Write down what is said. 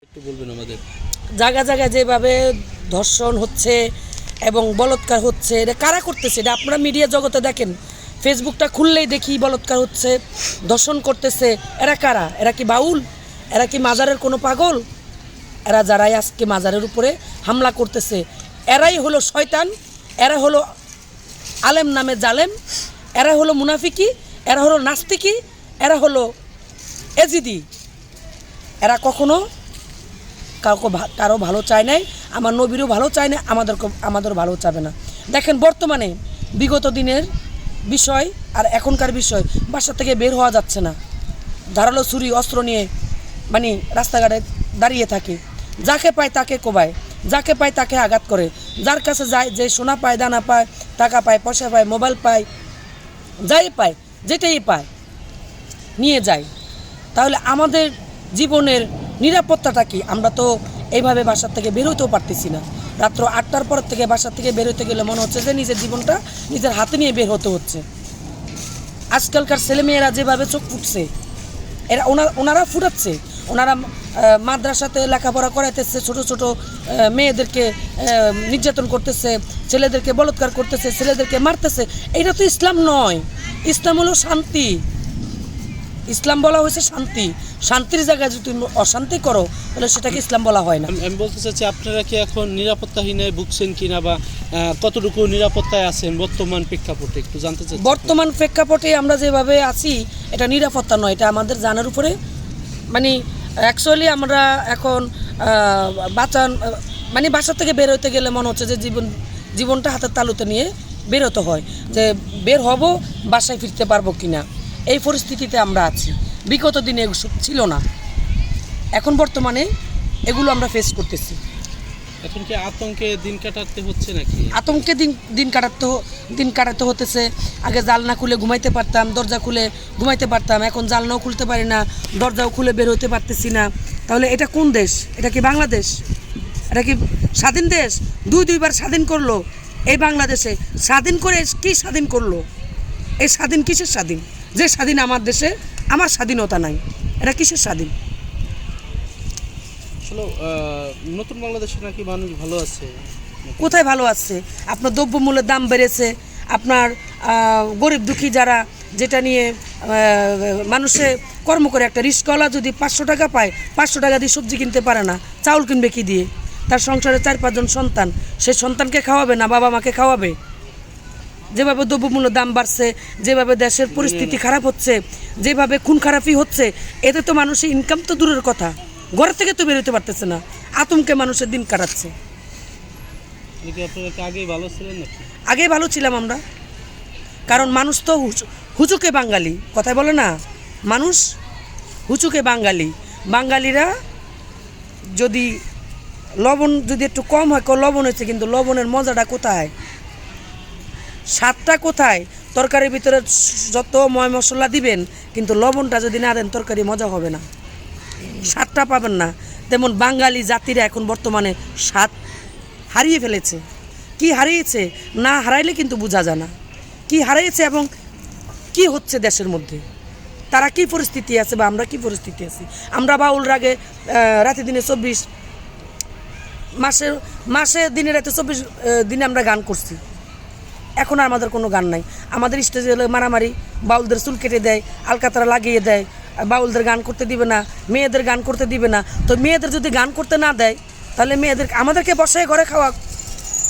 একটু বলবেন আমাদের। জায়গা জায়গায় যেভাবে ধর্ষণ হচ্ছে এবং বলাৎকার হচ্ছে, এটা কারা করতেছে? এটা আপনারা মিডিয়া জগতে দেখেন, ফেসবুকটা খুললেই দেখি বলাৎকার হচ্ছে, ধর্ষণ করতেছে। এরা কারা? এরা কি বাউল? এরা কি মাজারের কোনো পাগল? এরা যারাই আজকে মাজারের উপরে হামলা করতেছে, এরাই হলো শয়তান, এরা হলো আলেম নামে জালেম, এরা হলো মুনাফিকি, এরা হলো নাস্তিকি, এরা হলো এজিদি। এরা কখনো কারো ভালো চায় নাই, আমার নবীরও ভালো চায় না, আমাদের ভালো চাবে না। দেখেন বর্তমানে বিগত দিনের বিষয় আর এখনকার বিষয়, বাসা থেকে বের হওয়া যাচ্ছে না, ধারালো ছুরি অস্ত্র নিয়ে মানে রাস্তাঘাটে দাঁড়িয়ে থাকে, যাকে পায় তাকে কোবায়, যাকে পায় তাকে আঘাত করে, যার কাছে যায়, যে সোনা পায়, দানা পায়, টাকা পায়, পয়সা পায়, মোবাইল পায়, যাই পায়, যেটাই পায় নিয়ে যায়। তাহলে আমাদের জীবনের নিরাপত্তাটা কি? আমরা তো এইভাবে বাসার থেকে বেরোতেও পারতেছি না। রাত্র 8টার পর থেকে বাসার থেকে বেরোতে গেলে মনে হচ্ছে যে নিজের জীবনটা নিজের হাতে নিয়ে বের হতে হচ্ছে। আজকালকার ছেলেমেয়েরা যেভাবে চোখ ফুটছে, ওনারা ফুটাচ্ছে, ওনারা মাদ্রাসাতে লেখাপড়া করাইতেছে, ছোট ছোট মেয়েদেরকে নির্যাতন করতেছে, ছেলেদেরকে বলাৎকার করতেছে, ছেলেদেরকে মারতেছে। এটা তো ইসলাম নয়। ইসলাম হলো শান্তি। ইসলাম বলা হয়েছে শান্তি। শান্তির জায়গায় যদি তুমি অশান্তি করো তাহলে সেটাকে ইসলাম বলা হয় না। আমি বলতে চাচ্ছি, আপনারা কি এখন নিরাপত্তাহীনায় ভুগছেন কিনা, বা কতটুকু নিরাপত্তায় আছেন বর্তমান প্রেক্ষাপটে একটু জানতে চাচ্ছি। বর্তমান প্রেক্ষাপটে আমরা যেভাবে আছি, এটা নিরাপত্তা নয়, এটা আমাদের জানার উপরে। মানে অ্যাকচুয়ালি আমরা এখন মানে বাসা থেকে বের হতে গেলে মনে হচ্ছে যে জীবনটা হাতের তালুতে নিয়ে বেরোতে হয়, যে বের হব, বাসায় ফিরতে পারবো কিনা, এই পরিস্থিতিতে আমরা আছি। বিগত দিনে এসব ছিল না, এখন বর্তমানে এগুলো আমরা ফেস করতেছি। এখন কি আতঙ্কে দিন কাটাতে হচ্ছে নাকি? আতঙ্কে দিন কাটাতে হতেছে। আগে জানলা খুলে ঘুমাইতে পারতাম, দরজা খুলে ঘুমাইতে পারতাম, এখন জানলাও খুলতে পারি না, দরজাও খুলে বের হতে পারতেছি না। তাহলে এটা কোন দেশ? এটা কি বাংলাদেশ? এটা কি স্বাধীন দেশ? দুইবার স্বাধীন করলো এই বাংলাদেশে। স্বাধীন করে কি স্বাধীন করলো? এই স্বাধীন কিসের স্বাধীন? যে স্বাধীন আমার দেশে আমার স্বাধীনতা নাই, এটা কিসের স্বাধীন? আসলে নতুন বাংলাদেশে নাকি মানুষ ভালো আছে? কোথায় ভালো আছে? আপনার দ্রব্যমূল্যের দাম বেড়েছে, আপনার গরিব দুঃখী যারা, যেটা নিয়ে মানুষে কর্ম করে, একটা রিস্কওয়ালা যদি 500 টাকা পায়, 500 টাকা দিয়ে সবজি কিনতে পারে না, চাউল কিনবে কি দিয়ে? তার সংসারে 4-5 জন সন্তান, সে সন্তানকে খাওয়াবে না বাবা মাকে খাওয়াবে? যেভাবে দ্রব্যমূল্যের দাম বাড়ছে, যেভাবে দেশের পরিস্থিতি খারাপ হচ্ছে, যেভাবে খুন খারাপি হচ্ছে, এতে তো মানুষের ইনকাম তো দূরের কথা, ঘর থেকে তো বেরোতে পারতেছে না, আতঙ্কে মানুষের দিন কাটাচ্ছে। আগেই ভালো ছিলেন নাকি? আগে ভালো ছিলাম আমরা, কারণ মানুষ তো হুচুকে বাঙালি, কথায় বলে না, মানুষ হুচুকে বাঙালি। বাঙালিরা যদি লবণ যদি একটু কম হয়, লবণ হয়েছে, কিন্তু লবণের মজাটা কোথায়, স্বাদটা কোথায়? তরকারির ভিতরে যত ময় মশলা দিবেন, কিন্তু লবণটা যদি না দেন তরকারি মজা হবে না, স্বাদটা পাবেন না। তেমন বাঙালি জাতিরা এখন বর্তমানে স্বাদ হারিয়ে ফেলেছে। কি হারিয়েছে না হারাইলে কিন্তু বোঝা যায় না কি হারিয়েছে এবং কি হচ্ছে দেশের মধ্যে, তারা কি পরিস্থিতি আছে বা আমরা কি পরিস্থিতি আছি। আমরা বাউল রাগে রাতে দিনে 24 মাসে দিনে রাতে 24 দিনে আমরা গান করছি। এখন আর আমাদের কোনো গান নাই। আমাদের স্টেজে মারামারি, বাউলদের চুল কেটে দেয়, আলকাতরা লাগিয়ে দেয়, বাউলদের গান করতে দিবে না, মেয়েদের গান করতে দিবে না। তো মেয়েদের যদি গান করতে না দেয়, তাহলে আমাদেরকে বসায় ঘরে খাওয়া